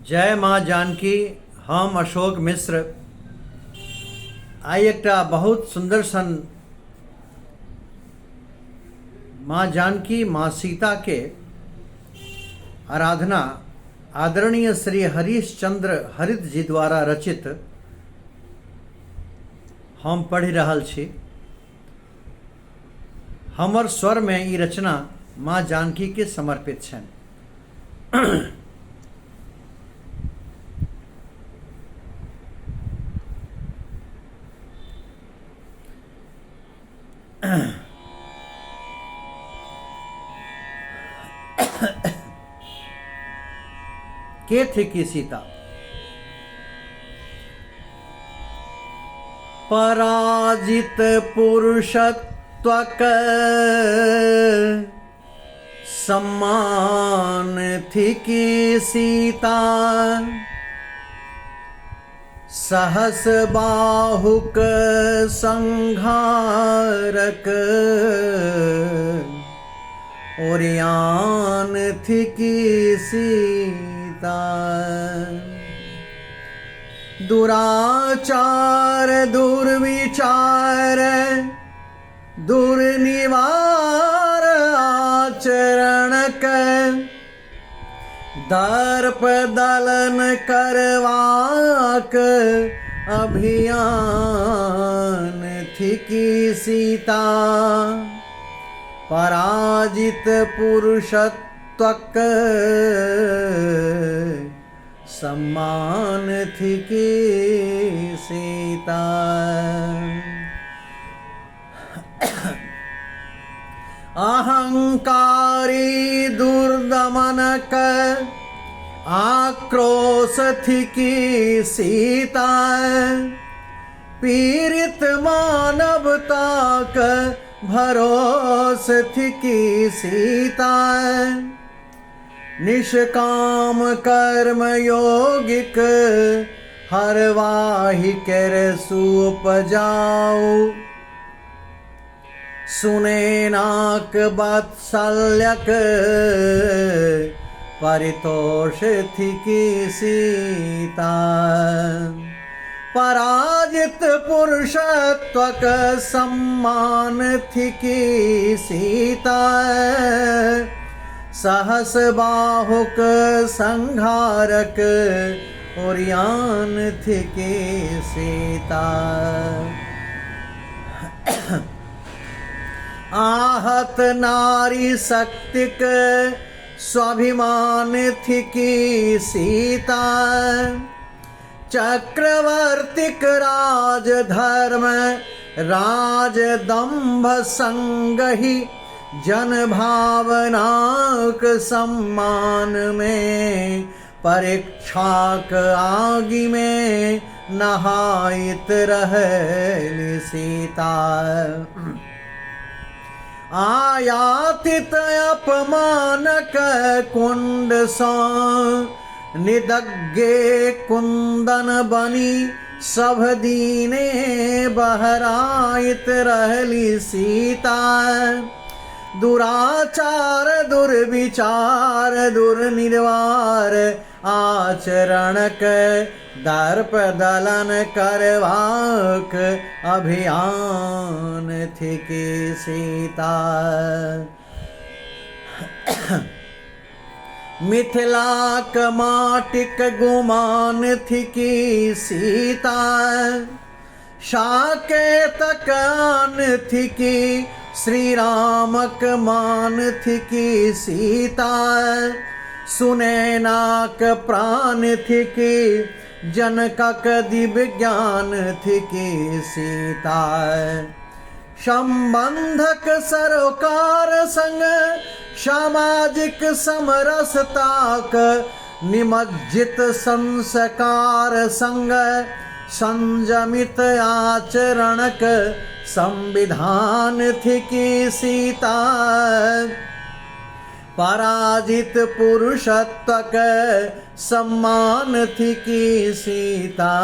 जय माँ जानकी। हम अशोक मिश्र आई एकटा बहुत सुंदर सन माँ जानकी माँ सीता के आराधना आदरणीय श्री हरीश चंद्र हरित जी द्वारा रचित हम पढ़ि रहल छी। हमर स्वर में ई रचना माँ जानकी के समर्पित छनि। के थी की सीता? पराजित पुरुषत्वक सम्मान थी की सीता, सहस बाहुक संहारक ओरियान थी की सीता। दुराचार दुर्विचार दुर्निवार आचरणक दर्प दलन करवाक अभियान थी की सीता। पराजित पुरुषत्वक सम्मान थी की सीता। अहंकारी दुर्दमनक आक्रोश थी की सीता। पीड़ित मानवता का भरोस थी की सीता। निष्काम कर्म योगिक हरवाही कर सुपजाऊ। सुने नाक वात्सल्यक परितोष थी की सीता। पराजित पुरुषत्वक सम्मान थी की सीता। सहस बाहुक संहारक ओरियान थी की सीता। आहत नारी शक्तिक स्वाभिमान थी की सीता। चक्रवर्तिक राज धर्म राज दंभ संगहि जन भावनाक सम्मान में परीक्षाक आगि में नहाइत रहली सीता। आयातित अपमानक कुंड सा निदग्गे कुंदन बनी सब दीने बहराइत रहली सीता। दुराचार दुर्विचार दुर्निवार आचरणक दर्प दलन करवाक अभियान थी की सीता। मिथिलाक माटिक गुमान थी की सीता। साकेतक आन थी की श्री रामक मान थी की सीता। सुनैनाक प्राण थी की जनकक दिव्य ज्ञान थी की सीता। संबंधक सरोकार संग सामाजिक समरसताक निमज्जित संस्कार संग संयमित आचरणक संविधान थी की सीता। पराजित पुरुषत्वक सम्मान थी की सीता।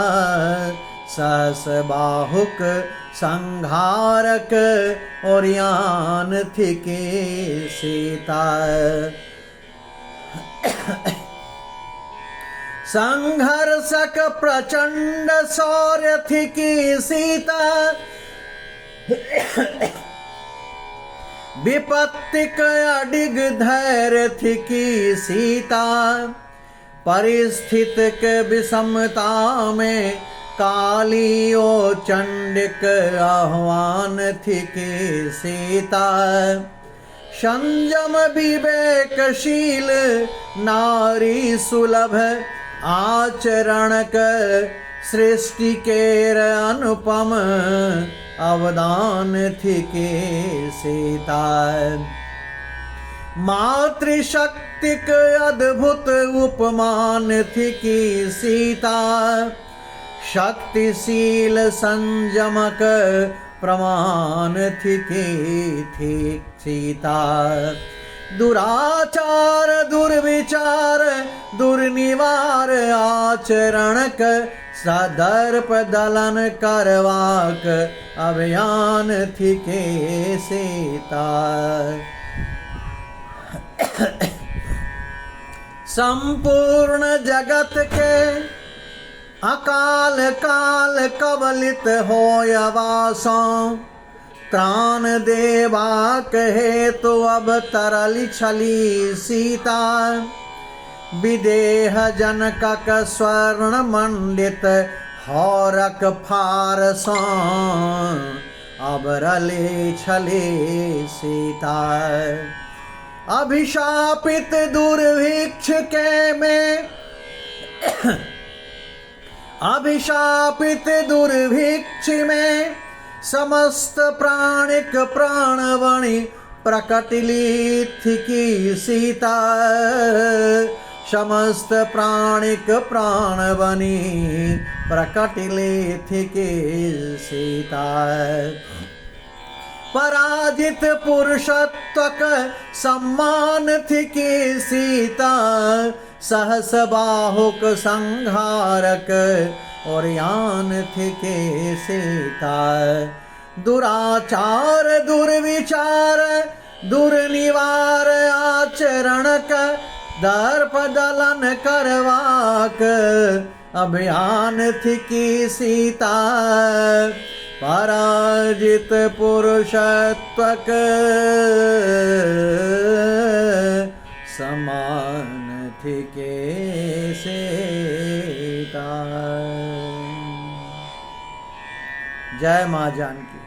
सहस बाहुक संहारक ओरियान थी की सीता। संघर्षक प्रचंड शौर्य थी की सीता, विपत्तिक अडिग धैर्य थी की सीता। परिस्थितिक विषमता में काली ओ चंडिक आह्वान थी की सीता। संयम विवेकशील नारी सुलभ आचरण कर सृष्टि केर अनुपम अवदान थी के सीता। मातृशक्तिक अद्भुत उपमान थी की सीता। शक्तिशील संयमक प्रमाण थी की सीता। दुराचार दुर्विचार दुर्निवार आचरणक सदर्प दलन करवाक अभियान थी के सीता। संपूर्ण जगत के अकाल काल कवलित होय वासों, त्राण देवा कहे तो अब तरली छली सीता। विदेह जनकक स्वर्ण मंडित हौरक फारसों, अब रले छले सीता। अभिशापित दुर्भिक्ष के में अभिशापित दुर्भिक्ष में समस्त प्राणिक प्राणवणि प्रकटिली थी की सीता। समस्त प्राणिक प्राणवणि प्रकटिली थी की सीता। पराजित पुरुषत्वक सम्मान थी की सीता। सहस बाहुक संहारक और यान थी के सीता। दुराचार दुर्विचार दुर्निवार आचरणक दर्प दलन करवाक अभियान थी की सीता। पराजित पुरुषत्वक समान थी के सीता। जय मां जानकी।